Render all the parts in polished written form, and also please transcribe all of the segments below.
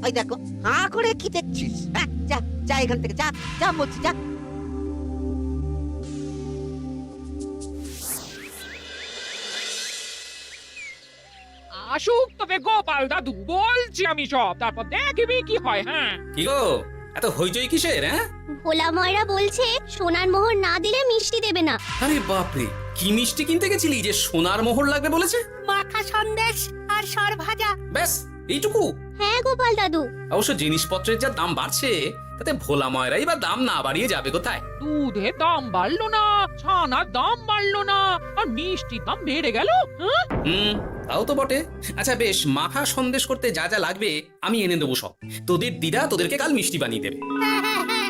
ওই দেখো হাঁ করে কি দেখছিস? হ্যাঁ, যা যা এখান থেকে, যা যা বলছি, যা। আসুক তবে গোপাল দাদু, বলছি আমি সব, তারপর দেখবি কি হয়। হ্যাঁ, কি গো, এত হইচই কিসের? হ্যাঁ, ভোলা ময়রা বলছে সোনার মোহর না দিলে মিষ্টি দেবে না। আরে বাপরে, কি মিষ্টি কিনতে গেছিলি যে সোনার মোহর লাগবে বলেছে? মাখা সন্দেশ আর সর ভাজা। ব্যাস এইটুকু? হ্যাঁ গোপাল দাদু। অবশ্য জিনিসপত্রের যা দাম বাড়ছে, তাতে ভোলা ময়রাই বা দাম না বাড়িয়ে যাবে কোথায়? দুধের দাম বাড়লো না, ছানার দাম বাড়লো না, আর মিষ্টির দাম বেড়ে গেল। হ্যাঁ, তাও তো বটে। আচ্ছা বেশ, মাখা সন্দেশ করতে যা যা লাগবে আমি এনে দেবো সব। তোদের দিদা তোদেরকে কাল মিষ্টি বানিয়ে দেবে।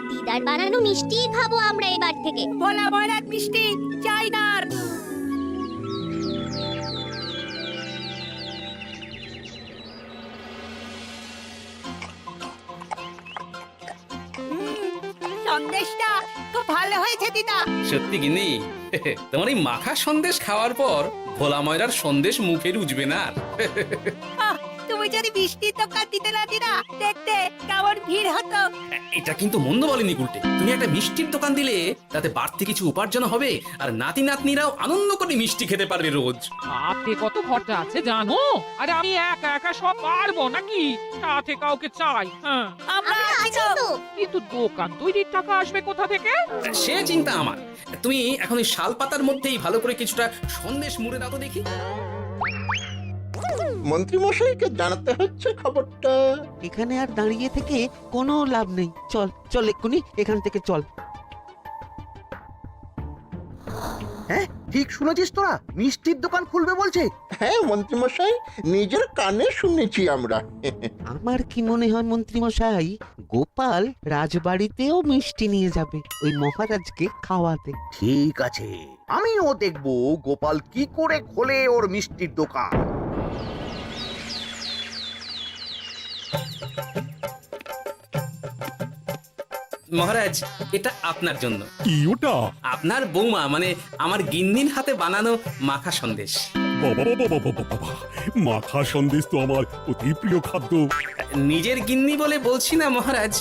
দিদার বানানো মিষ্টি খাবো আমরা এবার থেকে। ভোলা ময়রার মিষ্টি চাই না আর। সন্দেশটা খুব ভালো হয়েছে দিদা। সত্যি গিন্নি, তোমার এই মাখা সন্দেশ খাওয়ার পর ভোলা ময়রার সন্দেশ মুখে রুজবে না আর। আহ, তুমি যদি মিষ্টির দোকান দিতে না দিদা, দেখতে কেমন ভিড় হতো। এটা কিন্তু মন্দ বলেনি গুলটে। তুমি একটা মিষ্টির দোকান দিলে তাতে বাড়তি কিছু উপার্জন হবে, আর নাতি নাতনিরাও আনন্দ করে মিষ্টি খেতে পারবে রোজ। হাতে কত খরচা আছে জানো? আরে আমি একা একা সব পারবো নাকি? সাথে কাউকে চাই। হ্যাঁ, আমরা আমরা আছি আছি তো। তো। কিন্তু দোকান তৈরির টাকা আসবে কোথা থেকে? সে চিন্তা আমার। তুমি এখন ওই শাল পাতার মধ্যেই ভালো করে কিছুটা সন্দেশ মুড়ে দাও তো দেখি। মন্ত্রী মশাইকে জানাতে হচ্ছে খবরটা। এখানে আর দাঁড়িয়ে থেকে কোনো লাভ নেই, চল চল এক্ষুনি এখান থেকে চল। হ্যাঁ ঠিক শুনেছিস তোরা, মিষ্টির দোকান খুলবে বলছে। হ্যাঁ মন্ত্রী মশাই, নিজের কানে শুনেছি আমরা। আমার কি মনে হয় মন্ত্রী মশাই, গোপাল রাজবাড়িতেও মিষ্টি নিয়ে যাবে ওই মহারাজকে খাওয়াতে। ঠিক আছে, আমিও দেখবো গোপাল কি করে খোলে ওর মিষ্টির দোকান। মহারাজ, এটা আপনার জন্য। কি ওটা? আপনার বৌমা মানে আমার গিন্নির হাতে বানানো মাখা সন্দেশ। বাবা বাবা বাবা বাবা, মাখা সন্দেশ তো আমার অতি প্রিয় খাদ্য। নিজের গিন্নি বলে বলছি না মহারাজ,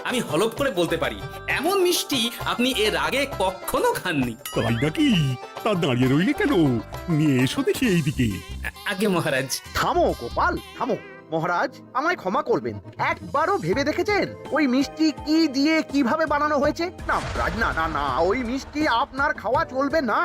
আমি হলপ করে বলতে পারি এমন মিষ্টি আপনি এর আগে কখনো খাননি। তাই নাকি? তা দাঁড়িয়ে রইলে কেন? নিয়ে এসো দেখি এইদিকে। আগে মহারাজ। থামো গোপাল থামো। মহারাজ আমায় ক্ষমা করবেন, একবারও ভেবে দেখেছেন ওই মিষ্টি কি দিয়ে কিভাবে বানানো হয়েছে? না মহারাজ, না না না, ওই মিষ্টি আপনার খাওয়া চলবে না।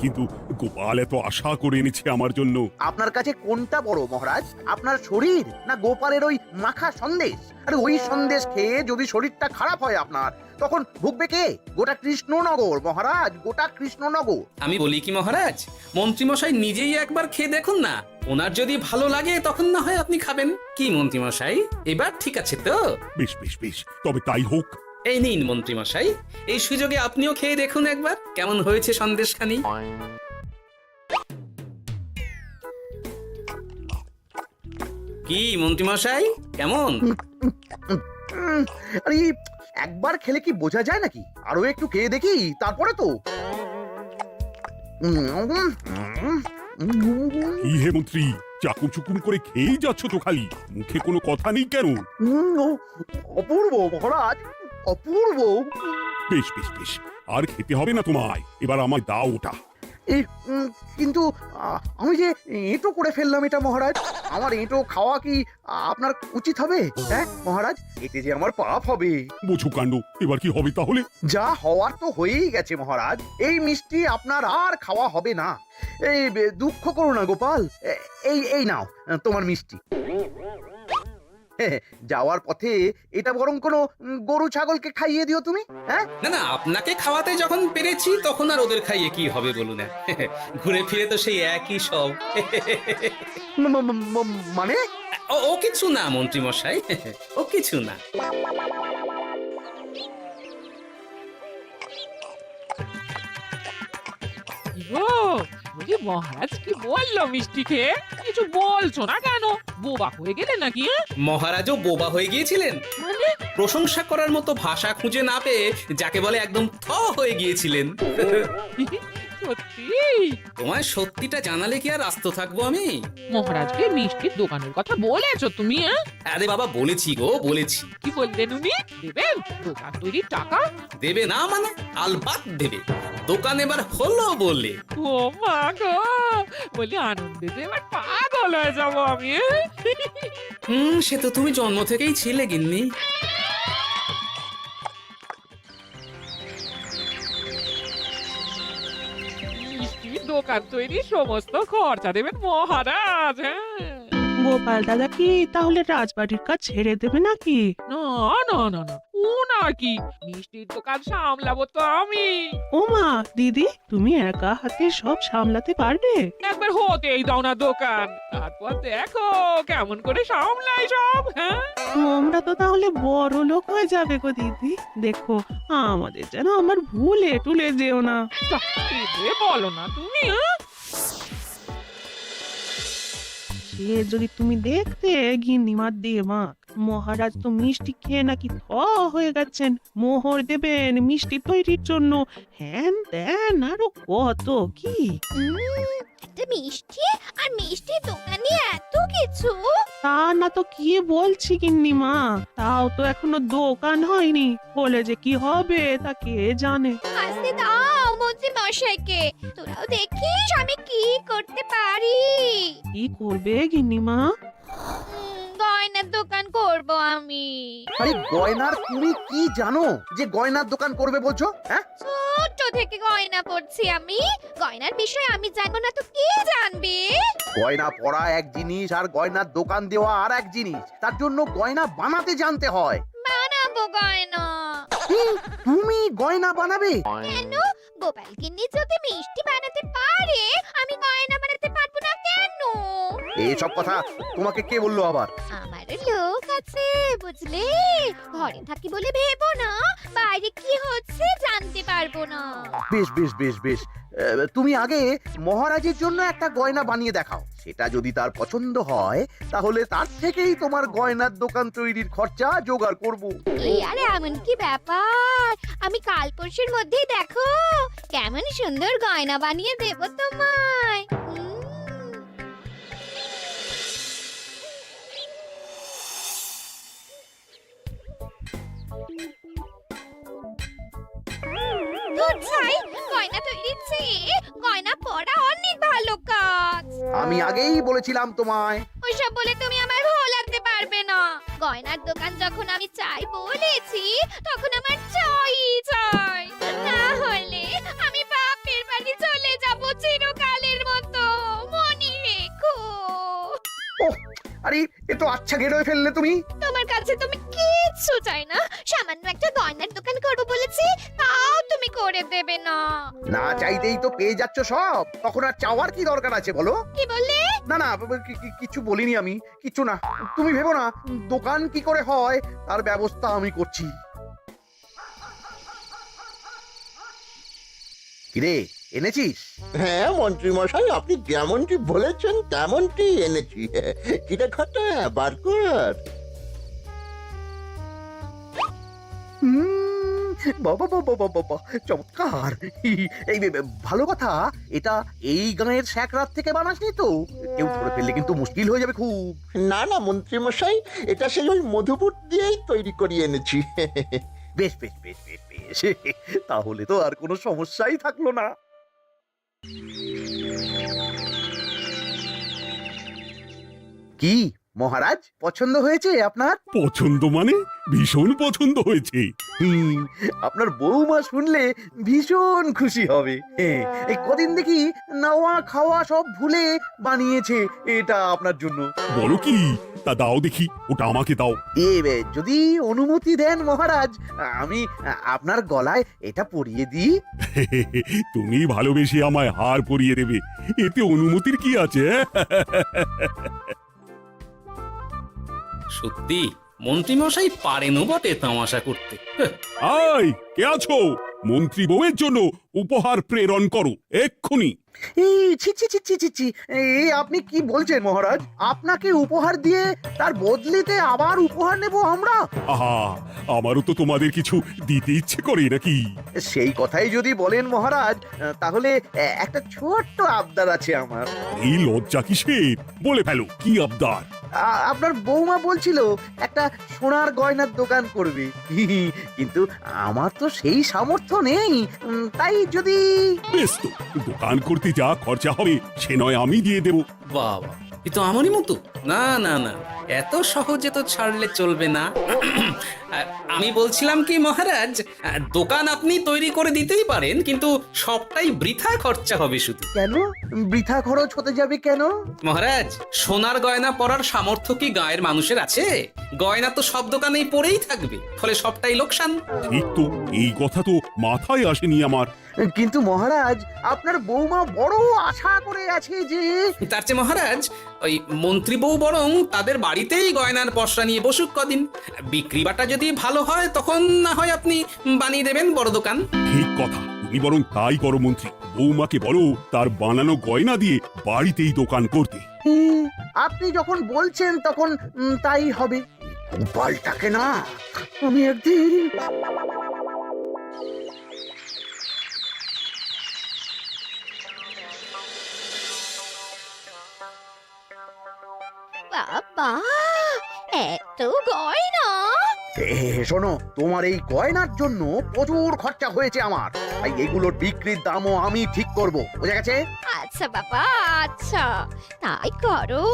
কিন্তু গোপাল এত আশা করে এনেছে আমার জন্য। আপনার কাছে কোনটা বড় মহারাজ, আপনার শরীর না গোপালের ওই মাখা সন্দেশ? আরে ওই সন্দেশ খেয়ে যদি শরীরটা খারাপ হয় আপনার, তখন ভুগবে কে? গোটা কৃষ্ণনগর মহারাজ, গোটা কৃষ্ণনগর। আমি বলি কি মহারাজ, মন্ত্রীমশাই নিজেই একবার খেয়ে দেখুন না, ওনার যদি ভালো লাগে তখন না হয় আপনি খাবেন। কি মন্ত্রীমশাই, এবার ঠিক আছে তো? বেশ বেশ বেশ, তবে তাই হোক। এই নিন মন্ত্রীমশাই, এই সুযোগে আপনিও খেয়ে দেখুন একবার কেমন হয়েছে সন্দেশখানি। কি মন্ত্রীমশাই, কেমন? আরে একবার খেলে কি বোঝা যায় নাকি? আরো একটু খেয়ে দেখি তারপরে তো। কি হে মন্ত্রী, চাকুম চুকুম করে খেয়েই যাচ্ছ তো খালি, মুখে কোনো কথা নেই কেন? অপূর্ব মহারাজ, অপূর্ব। বেশ বেশ বেশ, আর খেতে হবে না তোমায়, এবার আমায় দাও ওটা। কিন্তু আমি যে এঁটো করে ফেললাম এটা মহারাজ, আমার এঁটো খাওয়া কি আপনার উচিত হবে? হ্যাঁ মহারাজ, এতে যে আমার পাপ হবে। বোঝো কাণ্ড, এবার কি হবে তাহলে? যা হওয়ার তো হয়েই গেছে মহারাজ, এই মিষ্টি আপনার আর খাওয়া হবে না। এই দুঃখ করো না গোপাল, এই এই নাও তোমার মিষ্টি। যাওয়ার পথে এটা বরং কোনো গরু ছাগলকে খাইয়ে দিও তুমি। হ্যাঁ না না, আপনাকে খাওয়াতে যখন পেরেছি তখন আর ওদের খাইয়ে কি হবে বলুন না। ঘুরে ফিরে তো সেই একই সব। মানে ও কিছু না মন্ত্রীমশাই, ও কিছু না। ও বলি, মহারাজ কি বললো মিষ্টি খেয়ে? কিছু বলছো না কেন? বোবা হয়ে গেলে নাকি? মহারাজও বোবা হয়ে গিয়েছিলেন? মানে প্রশংসা করার মতো ভাষা খুঁজে না পেয়ে যাকে বলে একদম থ হয়ে গিয়েছিলেন। সত্যি তোমায় সত্যিটা জানালে কি আর আস্ত থাকবো আমি? মহারাজকে মিষ্টির দোকানের কথা বলেছো তুমি? আরে বাবা, বলেছি গো, বলেছি। কি বললেন উনি? দেবেন দোকান তৈরির টাকা? দেবে না মানে? আলবাত দেবে। দোকান এবার হলো বলে। ও মা গো, বলি আনন্দে যে এবার পাগল হয়ে যাবো আমি। সে তো তুমি জন্ম থেকেই ছিলে গিন্নি। মিষ্টির দোকান তৈরির সমস্ত খরচা দেবেন মহারাজ। হ্যাঁ, গোপাল দাদা কি তাহলে রাজবাড়ির কাজ ছেড়ে দেবে নাকি? না না না না, ও নাকি, মিষ্টির দোকান সামলাবো তো আমি। ওমা দিদি, তুমি একা হাতে সব সামলাতে পারবে? একবার হতেই দাও না দোকান, তারপর দেখো কেমন করে সামলাই সব। হ্যাঁ, তোমরা তো তাহলে বড় লোক হয়ে যাবে গো দিদি। দেখো আমাদের যেন আমার ভুলে টুলে যেও না। যা, এ বলো না তুমি। হ্যাঁ? সে যদি তুমি দেখতে গিন্নিমার দেমাক, মহারাজ তো মিষ্টি খেয়ে নাকি থ হয়ে গেছেন। মোহর দেবেন মিষ্টি তৈরির জন্য, হ্যান ত্যান আরো কত কি। একটা মিষ্টি আর মিষ্টির দোকানে এত কিছু। তা না তো কি বলছি গিন্নিমা, তাও তো এখনো দোকান হয়নি, হলে যে কি হবে তা কে জানে। আসতে দাও মন্ত্রী মশাইকে, তোরাও দেখিস আমি কি করতে পারি। কি করবে গিন্নিমা? গয়নার দোকান করব আমি। আরে গয়নার তুমি কি জানো যে গয়নার দোকান করবে বলছো? হ্যাঁ, ছোট থেকে গয়না পড়ছি আমি, গয়নার বিষয়ে আমি জানবো না তো কে জানবে? গয়না পরা এক জিনিস আর গয়নার দোকান দেওয়া আর এক জিনিস। তার জন্য গয়না বানাতে জানতে হয়। বানাবো গয়না। তুমি গয়না বানাবে? কেন? গোপাল গিন্নি যদি মিষ্টি বানাতে পারে, আমি গয়না বানাতে পারবো না কেন? এইসব কথা তোমাকে কে বললো আবার? আমার লোক আছে বুঝলে, ঘরে থাকি বলে ভেবো না বাইরে কি হচ্ছে জানতে পারবো না। বেশ বেশ বেশ বেশ, তুমি আগে মহারাজের জন্য একটা গয়না বানিয়ে দেখাও। সেটা যদি তার পছন্দ হয় তাহলে তার থেকেই তোমার গয়নার দোকান তৈরির খরচা জোগাড় করব। এই আরে এমন কি ব্যাপার, আমি কাল পরশুর মধ্যেই দেখো কেমন সুন্দর গয়না বানিয়ে দেব তোমায়। ধুর ছাই, গয়না তৈরির চেয়ে গয়না পরা অনেক ভালো কাজ। আমি আগেই বলেছিলাম তোমায়। ওইসব বলে তুমি আমার ভোলাতে পারবে না। গয়নার দোকান যখন আমি চাই বলেছি, তখন আমার চাই চাই, না হলে আমি বাপের বাড়ি চলে যাব চিরকালের মতো, মনে রেখো। ওহ, আরে এ তো আচ্ছা গেড়ে ফেললে তুমি। তোমার কাছে তুমি কিচ্ছু চাই না, সামান্য একটা গয়নার দোকান করবো বলেছি, তাও তুমি করে দেবে না। না চাইতেই তো পেয়ে যাচ্ছ সব, তখন আর চাওয়ার কি দরকার আছে বলো? কি বললে? না না, কিছু বলিনি আমি, কিছু না। তুমি ভেবো না, দোকান কি করে হয় তার ব্যবস্থা আমি করছি। কিরে, এনেছিস? হ্যাঁ মন্ত্রী মশাই, আপনি যেমনটি বলেছেন তেমনটি এনেছি। কিরে ঘটা, বার কর। বাবা বাবা বাবা বাবা, চমৎকার। এই ভালো কথা, এটা এই গাঁয়ের স্যাকরাত থেকে বানাসনি তো? কেউ ধরে ফেললে কিন্তু মুশকিল হয়ে যাবে খুব। না না মন্ত্রী মশাই, এটা সেই ওই মধুপুর দিয়েই তৈরি করিয়ে এনেছি। বেশ বেশ বেশ বেশ বেশ, তাহলে তো আর কোনো সমস্যাই থাকলো না। কি মহারাজ, পছন্দ হয়েছে আপনার? পছন্দ মানে ভীষণ পছন্দ হয়েছে। আপনার বৌমা শুনলে ভীষণ খুশি হবে। এই কদিন দেখি নাওয়া খাওয়া সব ভুলে বানিয়েছে এটা আপনার জন্য। বলো কি, তা দাও দেখি, ওটা আমাকে দাও। যদি অনুমতি দেন মহারাজ, আমি আপনার গলায় এটা পরিয়ে দিই। তুমি ভালোবেসে আমায় হার পরিয়ে দেবে, এতে অনুমতির কি আছে? সত্যি মন্ত্রীমশাই পারেনও বটে তামাশা করতে। আয়, কে আছো? মন্ত্রী বউয়ের জন্য উপহার প্রেরণ করো এক্ষুনি। এই ছি ছি ছি ছি ছি ছি, এই আপনি কি বলছেন মহারাজ? আপনাকে উপহার দিয়ে তার বদলিতে আবার উপহার নেব আমরা? আহা, আমারও তো তোমাদের কিছু দিতে ইচ্ছে করে নাকি? সেই কথাই যদি বলেন মহারাজ, তাহলে একটা ছোট্ট আবদার আছে আমার। এই লজ্জা কিসের? বলে ফেলো, কি আবদার? আপনার বৌমা বলছিল একটা সোনার গয়নার দোকান করবে, কিন্তু আমার তো সেই সামর্থ্য নেই। তাই যদি বেশ তো, দোকান করতে যা খরচা হবে সে নয় আমি দিয়ে দেব। বাবা, এ তো আমারই মতো। না না না, এত সহজে তো ছাড়লে চলবে না। আমি বলছিলাম কি মহারাজ, দোকান আপনি তৈরি করে দিতেই পারেন, কিন্তু সবটাই বৃথা খরচা হবে শুধু। কেন বৃথা খরচ হতে যাবে কেন? মহারাজ, সোনার গয়না পরার সামর্থ্য কি গায়ের মানুষের আছে? গয়না তো সব দোকানেই পরেই থাকবে, ফলে সবটাই লোকসান। ঠিক তো, এই কথা তো মাথায় আসেনি আমার। কিন্তু মহারাজ, আপনার বৌমা বড় আশা করে আছে যে তার চেয়ে মহারাজ, ওই মন্ত্রী বউ বরং তাদের বাড়িতেই গয়নার পসরা নিয়ে বসুক কদিন। বিক্রি বাটা যদি ভালো হয় তখন না হয় আপনি বানিয়ে দেবেন বড় দোকান। ঠিক কথা, তুমি বরং তাই করো মন্ত্রী। বৌমাকে বলো তার বানানো গয়না দিয়ে বাড়িতেই দোকান করতে। আপনি যখন বলছেন তখন তাই হবে। গোপালটাকে না আমি একদিন বাবা, এত গয়না! শোনো, তোমার এই গয়নার জন্য প্রচুর খরচা হয়েছে আমার, তাই এগুলোর বিক্রির দামও আমি ঠিক করব, বুঝা গেছে? আচ্ছা বাবা, আচ্ছা, তাই করো।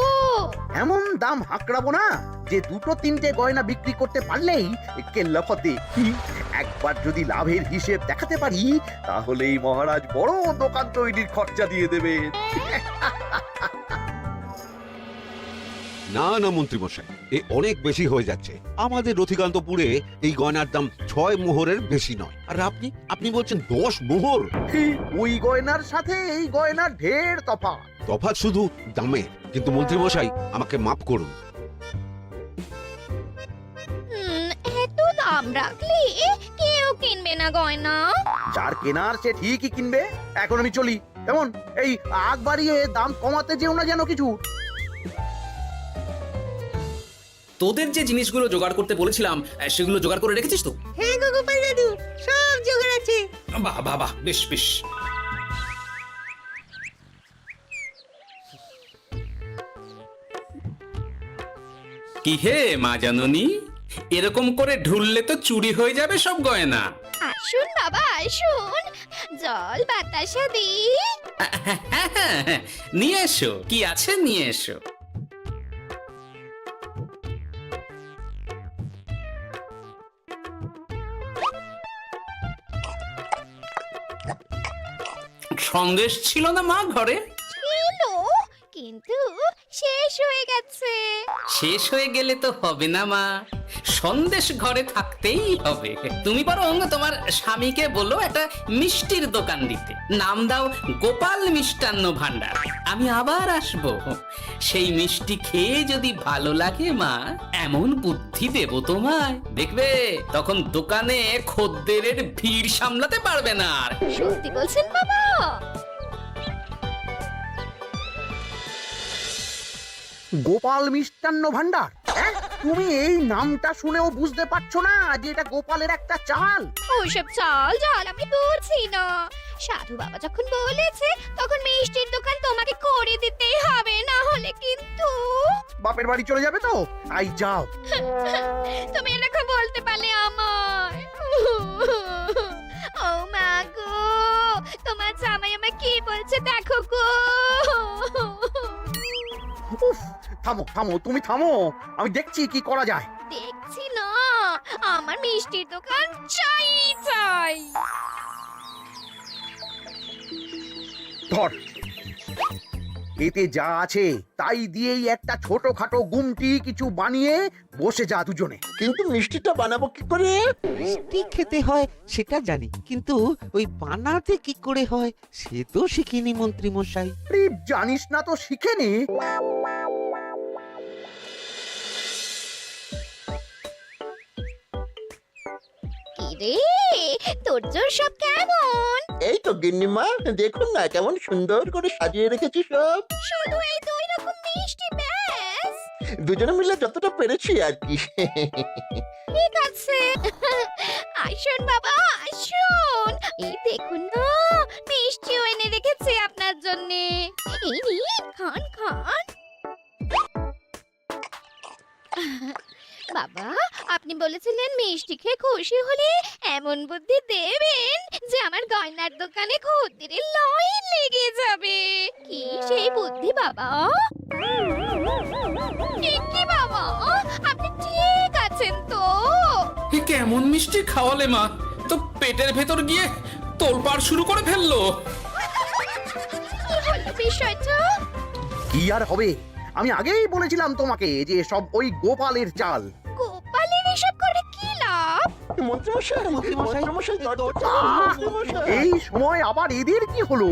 এমন দাম হাঁকড়াবো না যে দুটো তিনটে গয়না বিক্রি করতে পারলেই কেল্লা ফতে। একবার যদি লাভের হিসেব দেখাতে পারি, তাহলেই মহারাজ বড় দোকান তৈরির খরচা দিয়ে দেবে। না না মন্ত্রী মশাই, এ অনেক বেশি হয়ে যাচ্ছে। আমাদের রথিকান্তপুরে এই গয়নার দাম 6 মোহরের বেশি নয়, আর আপনি আপনি বলছেন 10 মোহর। ওই গয়নার সাথে এই গয়নার ঢের তফাৎ। তফাৎ শুধু দামে। কিন্তু মন্ত্রী মশাই, আমাকে মাফ করুন। এত দাম রাখলে কেউ কিনবে না গয়না। যার কেনার সে ঠিকই কিনবে। এখন আমি চলি। কেমন, এই আগ বাড়িয়ে দাম কমাতে যেও না যেন কিছু। তোদের যে জিনিসগুলো জোগাড় করতে বলেছিলাম সেগুলো জোগাড় করে রেখেছিস তো? হ্যাঁ গো গোপাল দাদু, সব জোগাড় আছে। বাহ বাহ বাহ, বেশ বেশ। কি হে মা জাননী, এরকম করে ঢুললে তো চুরি হয়ে যাবে সব গয়না। আসুন বাবা, আসুন, জল বাতাসা দিই। নিয়ে এসো, কি আছে নিয়ে এসো। সন্দেশ ছিল না মা ঘরে? ছিল, কিন্তু শেষ হয়ে গেছে। শেষ হয়ে গেলে তো হবে না মা, সন্দেশ ঘরে থাকতেই হবে। তুমি বরং তোমার স্বামীকে বলো একটা মিষ্টির দোকান দিতে, নাম দাও গোপাল মিষ্টান্ন ভান্ডার। আমি আবার আসবো, সেই মিষ্টি খেয়ে যদি ভালো লাগে মা, এমন বুদ্ধি দেব তোমায়, দেখবে তখন দোকানে খদ্দেরের ভিড় সামলাতে পারবে না আর। সত্যি বলছেন বাবা? গোপাল মিষ্টান্ন ভান্ডার? তুমি এই নামটা শুনেও বুঝতে পারছো না যে এটা গোপালের একটা চাল? ওইসব চাল জাল আমি বলছি না। সাধু বাবা যখন বলেছে তখন মিষ্টির দোকান তোমাকে করে দিতেই হবে, না হলে কিন্তু বাপের বাড়ি চলে যাবে তো। আই যাও। তুমি এরকম বলতে পারলে আমার। ও মা গো, তোমার জামাই আমায় কি বলছে দেখো গো। উফ, থামো থামো, তুমি থামো, আমি দেখছি কি করা যায়। দেখছি না, আমার মিষ্টির দোকান চাই চাই। ধর, এতে যা আছে তাই দিয়েই একটা ছোটখাটো গুমটি কিছু বানিয়ে বসে যা দুজনে। কিন্তু মিষ্টিটা বানাবো কি করে? মিষ্টি খেতে হয় সেটা জানি, কিন্তু ওই বানাতে কি করে হয় সে তো শিখিনি মন্ত্রী মশাই। আরে, জানিস না তো শিখে নে। কি কিরে তোর জোর সব কেমন? এই তো গিন্নিমা, দেখুন না কেমন সুন্দর করে সাজিয়ে রেখেছি সব। শুধু এই 2 রকম মিষ্টি ব্যাস? দুজনে মিলে যতটা পেরেছি আর কি। ঠিক আছে। আসুন বাবা আসুন, এই দেখুন না মিষ্টিও এনে রেখেছি আপনার জন্য। এই নিন খান খান। বাবা আপনি বলেছিলেন মিষ্টি খেয়ে খুশি হলে এমন বুদ্ধি দেবেন যে আমার গয়নার দোকানে খদ্দেরের লাইন লেগে যাবে। কি সেই বুদ্ধি বাবা? কি বাবা আপনি ঠিক আছেন তো? এ কেমন মিষ্টি খাওয়ালে মা, তো পেটের ভেতর গিয়ে তোলপাড় শুরু করে ফেললো। কি হলো বিষয়টা? কি আর হবে, আমি আগেই বলেছিলাম তোমাকে যে সব ওই গোপালের চাল। গোপালের এসব করে কি লাভ? মন্ত্রীমশাই, মন্ত্রীমশাই, মন্ত্রীমশাই, দরজাটা আহ! খুলুন, মন্ত্রীমশাই। এই সময় আবার এদের কি হলো?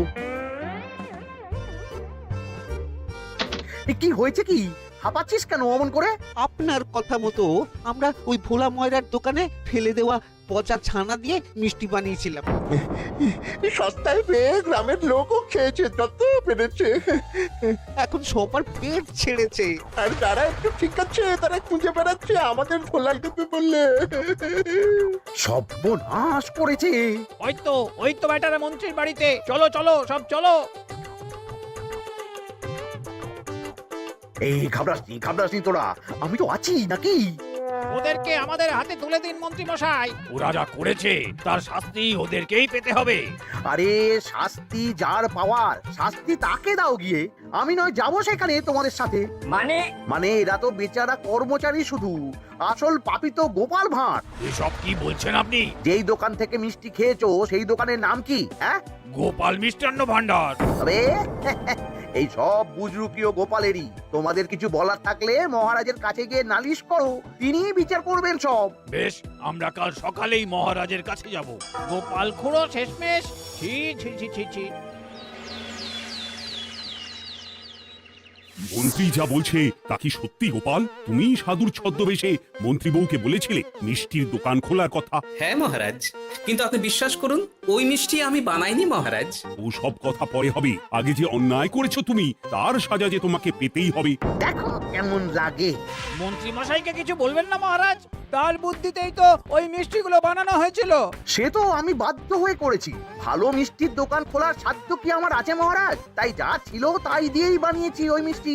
কি হয়েছে কি? হাঁপাচ্ছিস কেন অমন করে? আপনার কথা মতো আমরা ওই ভোলা ময়রার দোকানে ফেলে দেওয়া পচা ছানা দিয়ে মিষ্টি বানিয়েছিলাম। সস্তায় পেয়ে গ্রামের লোকও খেয়েছে যত পেরেছে। এখন সবার পেট ছেড়েছে। আর যারা একটু ঠিক আছে তারা খুঁজে বেড়াচ্ছে আমাদের ভোলা দেবে বললে। সর্বনাশ করেছে। ওই তো বেটারা মন্ত্রীর বাড়িতে। চলো চলো সব চলো। এই ঘাবড়াসনি তোরা, আমি তো আছি নাকি? ওদেরকে আমাদের হাতে তুলে দিন মন্ত্রী মশাই। ওরা যা করেছে তার শাস্তি ওদেরকেই পেতে হবে। আরে শাস্তি যার পাওয়ার শাস্তি তাকে দাও গিয়ে, আমি নয় যাবো সেখানে তোমাদের সাথে। মানে এরা তো বেচারা কর্মচারী শুধু, আসল পাপী তো গোপাল ভাঁড়। এসব কি বলছেন আপনি? যেই দোকান থেকে মিষ্টি খেয়েছো সেই দোকানের নাম কি? হ্যাঁ, গোপাল মিষ্টান্ন ভান্ডার। তবে এই সব বুজরুকিও গোপালেরই। তোমাদের কিছু বলার থাকলে মহারাজের কাছে গিয়ে নালিশ করো, তিনি বিচার করবেন সব। বেশ, আমরা কাল সকালেই মহারাজের কাছে যাব। গোপাল খুঁড়ো শেষমেশ। ছি ছি ছি ছি ছি। মন্ত্রী যা বলছে তা কি সত্যি গোপাল? তুমি সাধুর ছদ্মবেশে মন্ত্রী বউকে বলেছিলে মিষ্টির দোকান খোলার কথা? হ্যাঁ মহারাজ, কিন্তু আপনি বিশ্বাস করুন ওই মিষ্টি আমি বানাইনি মহারাজ। ও সব কথা পরে হবে, আগে যে অন্যায় করেছো তুমি তার সাজা যে তোমাকে পেতেই হবে। দেখো কেমন লাগে। মন্ত্রী মশাইকে কিছু বলবেন না মহারাজ, তার বুদ্ধিতেই তো ওই মিষ্টিগুলো বানানো হয়েছিল। সে তো আমি বাধ্য হয়ে করেছি। ভালো মিষ্টির দোকান খোলার সাধ্য কি আমার আছে মহারাজ? তাই যা ছিল তাই দিয়েই বানিয়েছি ওই মিষ্টি।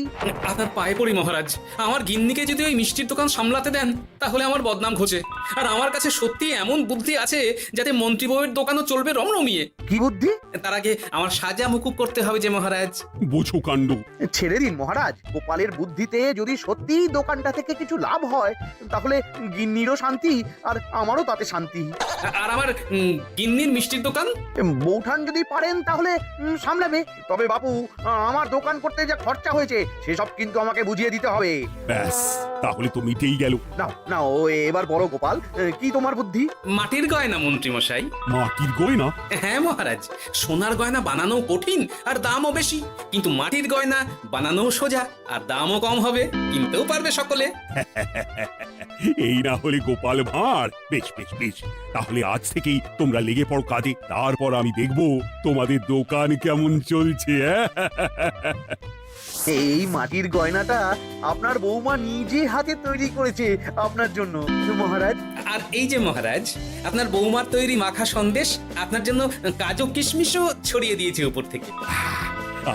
আপনার পায়ে পড়ি মহারাজ, আমার গিন্নিকে যদি ওই মিষ্টির দোকান সামলাতে দেন তাহলে আমার বদনাম ঘোচে। আর আমার কাছে সত্যি এমন বুদ্ধি আছে যাতে মন্ত্রী বউয়ের দোকানও চলবে রমরমিয়ে। কি বুদ্ধি? তার আগে আমার সাজা মুকুব করতে হবে যে মহারাজ। বোঝো কাণ্ড। ছেড়ে দিন মহারাজ, গোপালের বুদ্ধিতে যদি সত্যি দোকানটা থেকে কিছু লাভ হয় তাহলে গিন্নিরও শান্তি আর আমারও তাতে শান্তি। আর আমার গিন্নির মিষ্টির দোকান? বৌঠান যদি পারেন তাহলে সামলাবে। তবে বাপু, আমার দোকান করতে যা খরচা হয়েছে সেসব কিন্তু আমাকে বুঝিয়ে দিতে হবে। ব্যাস, তাহলে তো মিটেই গেল। না না, ও এবার বড় গোপাল, কি তোমার বুদ্ধি? মাটির গয়না মন্ত্রী মশাই। মাটির গয়না? হ্যাঁ মহারাজ, সোনার গয়না বানানো কঠিন আর দামও বেশি, কিন্তু মাটির গয়না বানানো সোজা আর দামও কম হবে, কিনতেও পারবে সকলে। এই না হলে গোপাল ভাঁড়। বেশ বেশ বেশ, তাহলে আজ থেকেই তোমরা লেগে পড়ো কাজে, তারপর আমি দেখব তোমাদের দোকান কেমন চলছে। এই মাটির গয়নাটা আপনার বৌমা নিজে হাতে তৈরি করেছে আপনার জন্য মহারাজ। আর এই যে মহারাজ, আপনার বৌমার তৈরি মাখা সন্দেশ আপনার জন্য কাজু কিশমিশও ছড়িয়ে দিয়েছে উপর থেকে।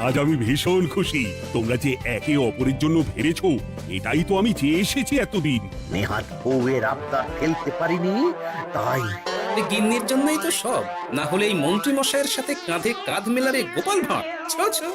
আজ আমি ভীষণ খুশি। তোমরা যে একে অপরের জন্য ভেবেছো, এটাই তো আমি চেয়ে এসেছি এতদিন। নেহাত বউয়ের আবদার ফেলতে পারিনি, তাই এই গিন্নির জন্যই তো সব, না হলে এই মন্ত্রী মশাইয়ের সাথে কাঁধে কাঁধ মেলারে গোপাল ভাঁড়। ছো ছো।